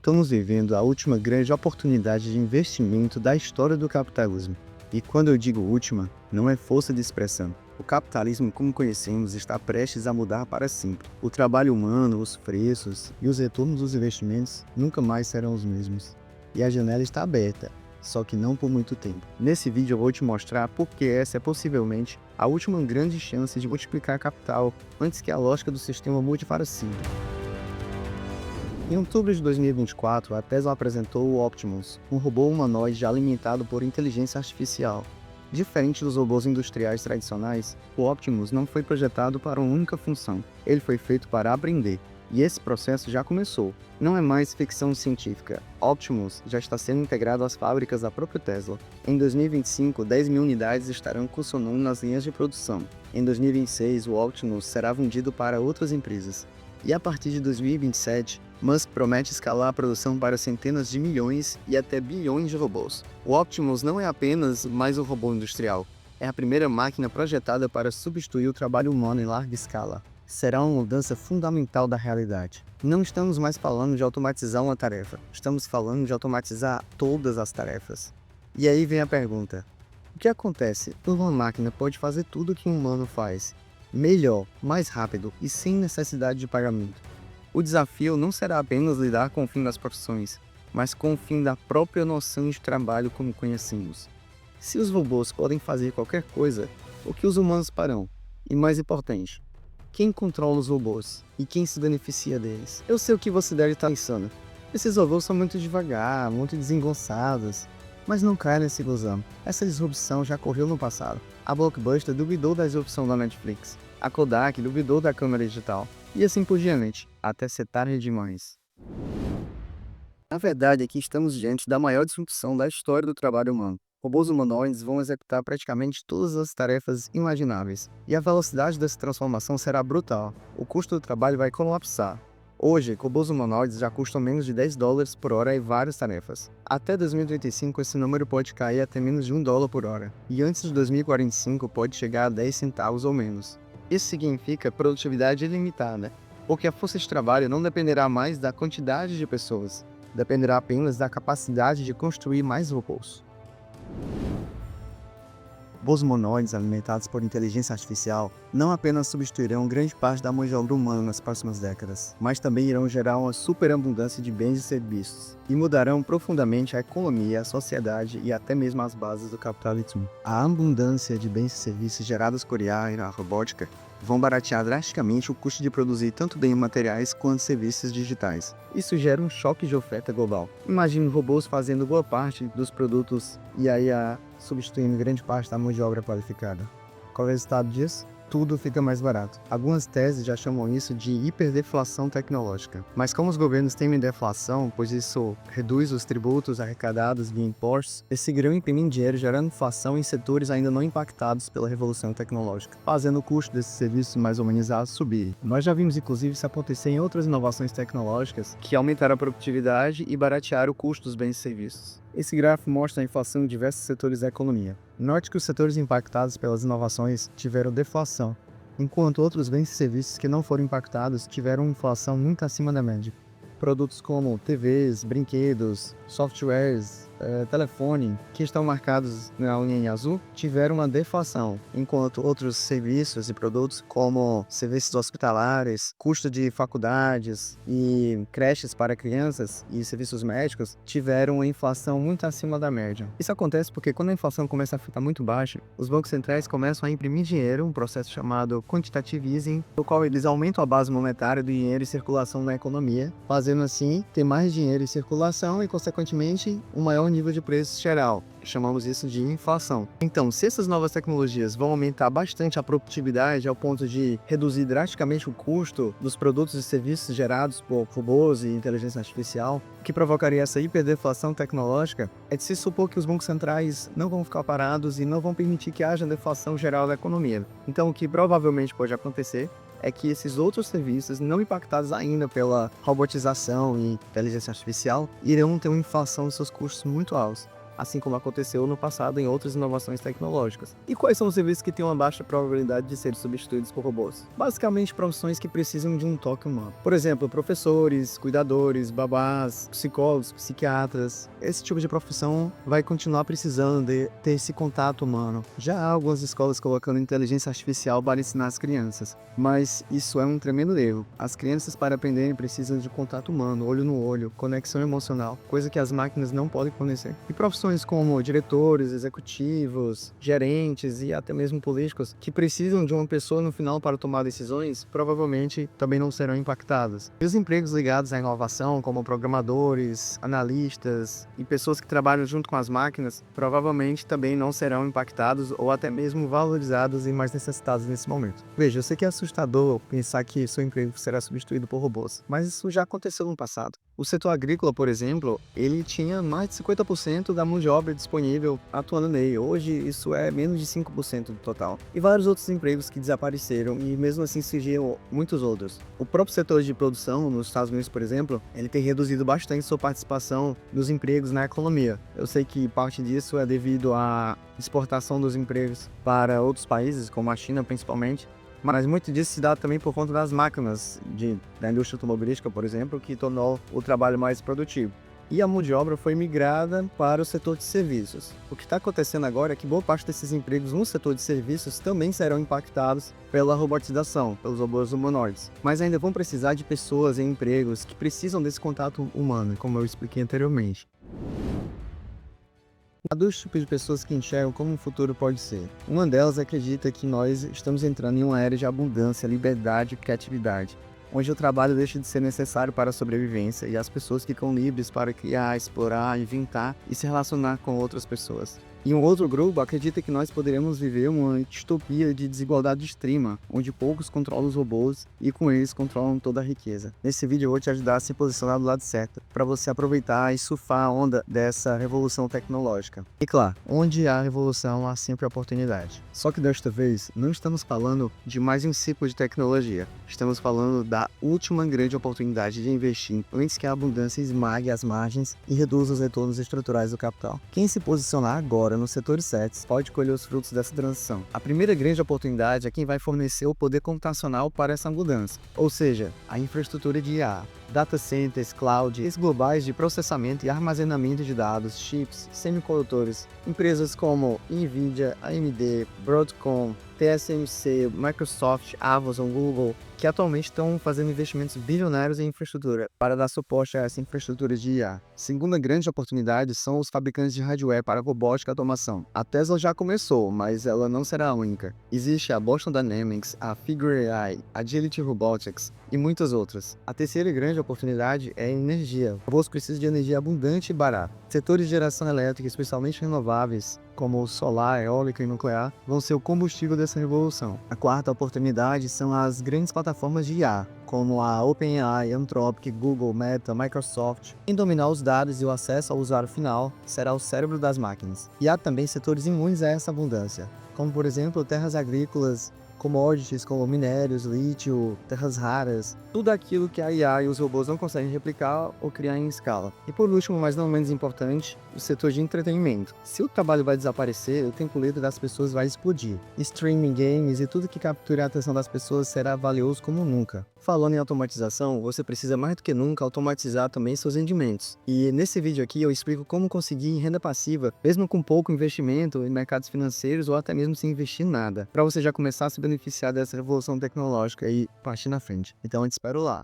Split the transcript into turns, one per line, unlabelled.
Estamos vivendo a última grande oportunidade de investimento da história do capitalismo. E quando eu digo última, não é força de expressão. O capitalismo, como conhecemos, está prestes a mudar para sempre. O trabalho humano, os preços e os retornos dos investimentos nunca mais serão os mesmos. E a janela está aberta, só que não por muito tempo. Nesse vídeo eu vou te mostrar por que essa é possivelmente a última grande chance de multiplicar capital antes que a lógica do sistema mude para sempre. Em outubro de 2024, a Tesla apresentou o Optimus, um robô humanoide alimentado por inteligência artificial. Diferente dos robôs industriais tradicionais, o Optimus não foi projetado para uma única função. Ele foi feito para aprender. E esse processo já começou. Não é mais ficção científica. Optimus já está sendo integrado às fábricas da própria Tesla. Em 2025, 10 mil unidades estarão funcionando nas linhas de produção. Em 2026, o Optimus será vendido para outras empresas. E a partir de 2027, Musk promete escalar a produção para centenas de milhões e até bilhões de robôs. O Optimus não é apenas mais um robô industrial. É a primeira máquina projetada para substituir o trabalho humano em larga escala. Será uma mudança fundamental da realidade. Não estamos mais falando de automatizar uma tarefa. Estamos falando de automatizar todas as tarefas. E aí vem a pergunta. O que acontece quando uma máquina pode fazer tudo o que um humano faz? Melhor, mais rápido e sem necessidade de pagamento. O desafio não será apenas lidar com o fim das profissões, mas com o fim da própria noção de trabalho como conhecemos. Se os robôs podem fazer qualquer coisa, o que os humanos farão? E mais importante, quem controla os robôs e quem se beneficia deles? Eu sei o que você deve estar pensando. Esses robôs são muito devagar, muito desengonçados. Mas não caia nessa ilusão. Essa disrupção já ocorreu no passado. A Blockbuster duvidou da disrupção da Netflix. A Kodak duvidou da câmera digital. E assim por diante, até ser tarde demais. A verdade é que estamos diante da maior disrupção da história do trabalho humano. Robôs humanoides vão executar praticamente todas as tarefas imagináveis. E a velocidade dessa transformação será brutal. O custo do trabalho vai colapsar. Hoje, robôs humanoides já custam menos de $10 por hora em várias tarefas. Até 2035, esse número pode cair até menos de $1 por hora. E antes de 2045, pode chegar a 10 centavos ou menos. Isso significa produtividade ilimitada, porque a força de trabalho não dependerá mais da quantidade de pessoas, dependerá apenas da capacidade de construir mais robôs. Robôs humanoides alimentados por inteligência artificial não apenas substituirão grande parte da mão de obra humana nas próximas décadas, mas também irão gerar uma superabundância de bens e serviços, e mudarão profundamente a economia, a sociedade e até mesmo as bases do capitalismo. A abundância de bens e serviços gerados por IA e a robótica vão baratear drasticamente o custo de produzir tanto bens materiais quanto serviços digitais. Isso gera um choque de oferta global. Imagine robôs fazendo boa parte dos produtos e a IA substituindo grande parte da mão de obra qualificada. Qual é o resultado disso? Tudo fica mais barato. Algumas teses já chamam isso de hiperdeflação tecnológica. Mas como os governos temem deflação, pois isso reduz os tributos arrecadados via impostos, eles seguirão imprimindo dinheiro gerando inflação em setores ainda não impactados pela revolução tecnológica, fazendo o custo desses serviços mais humanizados subir. Nós já vimos inclusive isso acontecer em outras inovações tecnológicas que aumentaram a produtividade e baratearam o custo dos bens e serviços. Esse gráfico mostra a inflação em diversos setores da economia. Note que os setores impactados pelas inovações tiveram deflação, enquanto outros bens e serviços que não foram impactados tiveram inflação muito acima da média. Produtos como TVs, brinquedos, softwares, telefone, que estão marcados na linha em azul, tiveram uma deflação, enquanto outros serviços e produtos como serviços hospitalares, custo de faculdades e creches para crianças e serviços médicos tiveram uma inflação muito acima da média. Isso acontece porque quando a inflação começa a ficar muito baixa, os bancos centrais começam a imprimir dinheiro, um processo chamado quantitative easing, no qual eles aumentam a base monetária do dinheiro em circulação na economia, fazendo assim ter mais dinheiro em circulação e, consequentemente, um maior nível de preço geral. Chamamos isso de inflação. Então, se essas novas tecnologias vão aumentar bastante a produtividade ao ponto de reduzir drasticamente o custo dos produtos e serviços gerados por robôs e inteligência artificial, o que provocaria essa hiperdeflação tecnológica, é de se supor que os bancos centrais não vão ficar parados e não vão permitir que haja deflação geral da economia. Então, o que provavelmente pode acontecer é que esses outros serviços, não impactados ainda pela robotização e inteligência artificial, irão ter uma inflação de seus custos muito altos. assim como aconteceu no passado em outras inovações tecnológicas. E quais são os serviços que têm uma baixa probabilidade de serem substituídos por robôs? Basicamente, profissões que precisam de um toque humano. Por exemplo, professores, cuidadores, babás, psicólogos, psiquiatras. Esse tipo de profissão vai continuar precisando de ter esse contato humano. Já há algumas escolas colocando inteligência artificial para ensinar as crianças, mas isso é um tremendo erro. As crianças, para aprenderem, precisam de contato humano, olho no olho, conexão emocional, coisa que as máquinas não podem fornecer. E profissões como diretores, executivos, gerentes e até mesmo políticos, que precisam de uma pessoa no final para tomar decisões, provavelmente também não serão impactadas. E os empregos ligados à inovação, como programadores, analistas e pessoas que trabalham junto com as máquinas, provavelmente também não serão impactados ou até mesmo valorizados e mais necessitados nesse momento. Veja, eu sei que é assustador pensar que seu emprego será substituído por robôs, mas isso já aconteceu no passado. O setor agrícola, por exemplo, ele tinha mais de 50% da mão de obra disponível atuando nele. Hoje, isso é menos de 5% do total. E vários outros empregos que desapareceram e mesmo assim surgiram muitos outros. O próprio setor de produção, nos Estados Unidos, por exemplo, ele tem reduzido bastante sua participação nos empregos na economia. Eu sei que parte disso é devido à exportação dos empregos para outros países, como a China principalmente, mas muito disso se dá também por conta das máquinas da indústria automobilística, por exemplo, que tornou o trabalho mais produtivo. E a mão de obra foi migrada para o setor de serviços. O que está acontecendo agora é que boa parte desses empregos no setor de serviços também serão impactados pela robotização, pelos robôs humanoides. Mas ainda vão precisar de pessoas em empregos que precisam desse contato humano, como eu expliquei anteriormente. Há dois tipos de pessoas que enxergam como o futuro pode ser. Uma delas acredita que nós estamos entrando em uma era de abundância, liberdade e criatividade, onde o trabalho deixa de ser necessário para a sobrevivência e as pessoas ficam livres para criar, explorar, inventar e se relacionar com outras pessoas. E um outro grupo acredita que nós poderemos viver uma distopia de desigualdade extrema, onde poucos controlam os robôs e com eles controlam toda a riqueza. Nesse vídeo eu vou te ajudar a se posicionar do lado certo, para você aproveitar e surfar a onda dessa revolução tecnológica. E claro, onde há revolução há sempre oportunidade. Só que desta vez, não estamos falando de mais um ciclo de tecnologia. Estamos falando da última grande oportunidade de investir antes que a abundância esmague as margens e reduza os retornos estruturais do capital. Quem se posicionar agora nos setores certos pode colher os frutos dessa transição. A primeira grande oportunidade é quem vai fornecer o poder computacional para essa mudança, ou seja, a infraestrutura de IA, data centers, cloud, redes globais de processamento e armazenamento de dados, chips, semicondutores, empresas como Nvidia, AMD, Broadcom, TSMC, Microsoft, Amazon, Google, que atualmente estão fazendo investimentos bilionários em infraestrutura para dar suporte a essa infraestrutura de IA. Segunda grande oportunidade são os fabricantes de hardware para robótica e automação. A Tesla já começou, mas ela não será a única. Existe a Boston Dynamics, a Figure AI, Agility Robotics e muitas outras. A terceira grande oportunidade é a energia. Robôs precisam de energia abundante e barata. Setores de geração elétrica, especialmente renováveis, como o solar, eólica e nuclear, vão ser o combustível dessa revolução. A quarta oportunidade são as grandes plataformas de IA, como a OpenAI, Anthropic, Google, Meta, Microsoft. Quem dominar os dados e o acesso ao usuário final será o cérebro das máquinas. E há também setores imunes a essa abundância, como por exemplo terras agrícolas, commodities como minérios, lítio, terras raras, tudo aquilo que a IA e os robôs não conseguem replicar ou criar em escala. E por último, mas não menos importante, o setor de entretenimento. Se o trabalho vai desaparecer, o tempo livre das pessoas vai explodir. Streaming, games e tudo que capture a atenção das pessoas será valioso como nunca. Falando em automatização, você precisa mais do que nunca automatizar também seus rendimentos. E nesse vídeo aqui eu explico como conseguir renda passiva, mesmo com pouco investimento em mercados financeiros ou até mesmo sem investir nada, para você já começar a se beneficiar dessa revolução tecnológica e partir na frente. Então eu te espero lá.